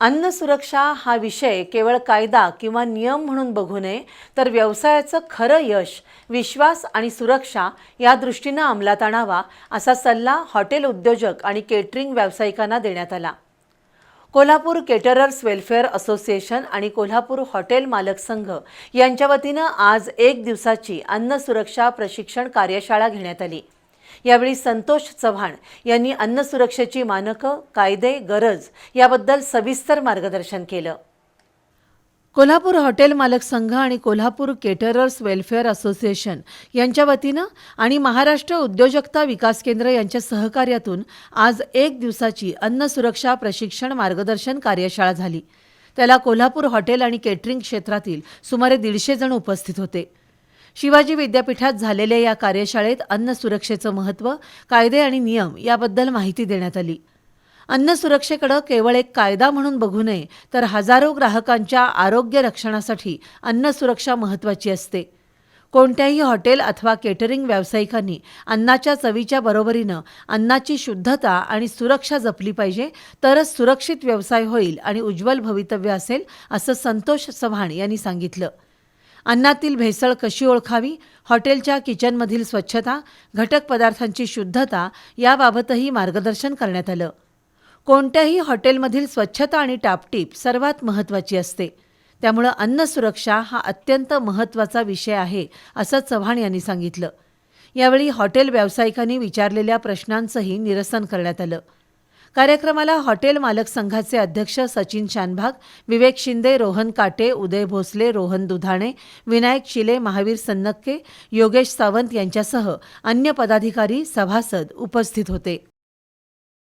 अन्न सुरक्षा हा विषय केवळ कायदा किंवा नियम म्हणून बघू नये, तर व्यवसायाचं खरं यश, विश्वास आणि सुरक्षा या दृष्टीनं अंमलात आणावा, असा सल्ला हॉटेल उद्योजक आणि केटरिंग व्यावसायिकांना देण्यात आला. कोल्हापूर केटरर्स वेलफेअर असोसिएशन आणि कोल्हापूर हॉटेल मालक संघ यांच्या वतीनं आज 1 दिवसाची अन्न सुरक्षा प्रशिक्षण कार्यशाळा घेण्यात आली. यावेळी संतोष चव्हाण यांनी अन्न सुरक्षेची मानकं, कायदे, गरज याबद्दल सविस्तर मार्गदर्शन केलं. कोल्हापूर हॉटेल मालक संघ आणि कोल्हापूर केटरर्स वेलफेअर असोसिएशन यांच्या वतीनं आणि महाराष्ट्र उद्योजकता विकास केंद्र यांच्या सहकार्यातून आज 1 दिवसाची अन्न सुरक्षा प्रशिक्षण मार्गदर्शन कार्यशाळा झाली. त्याला कोल्हापूर हॉटेल आणि केटरिंग क्षेत्रातील सुमारे 150 जण उपस्थित होते. शिवाजी विद्यापीठात झालेल्या या कार्यशाळेत अन्न सुरक्षेचं महत्त्व, कायदे आणि नियम याबद्दल माहिती देण्यात आली. अन्न सुरक्षेकडे केवळ एक कायदा म्हणून बघू नये, तर हजारो ग्राहकांच्या आरोग्य रक्षणासाठी अन्न सुरक्षा महत्त्वाची असते. कोणत्याही हॉटेल अथवा केटरिंग व्यावसायिकांनी अन्नाच्या चवीच्या बरोबरीनं अन्नाची शुद्धता आणि सुरक्षा जपली पाहिजे, तरच सुरक्षित व्यवसाय होईल आणि उज्ज्वल भवितव्य असेल, असं संतोष चव्हाण यांनी सांगितलं. अन्नातील भेसळ कशी ओळखावी, हॉटेलच्या किचनमधील स्वच्छता, घटक पदार्थांची शुद्धता याबाबतही मार्गदर्शन करण्यात आलं. कोणत्याही हॉटेलमधील स्वच्छता आणि टापटीप सर्वात महत्त्वाची असते. त्यामुळे अन्न सुरक्षा हा अत्यंत महत्त्वाचा विषय आहे, असं चव्हाण यांनी सांगितलं. यावेळी हॉटेल व्यावसायिकांनी विचारलेल्या प्रश्नांचंही निरसन करण्यात आलं. कार्यक्रमाला हॉटेल मालक संघाचे अध्यक्ष सचिन शानभाग, विवेक शिंदे, रोहन काटे, उदय भोसले, रोहन दुधाणे, विनायक शिले, महावीर सन्नक्के, योगेश सावंत यांच्यासह अन्य पदाधिकारी, सभासद उपस्थित होते.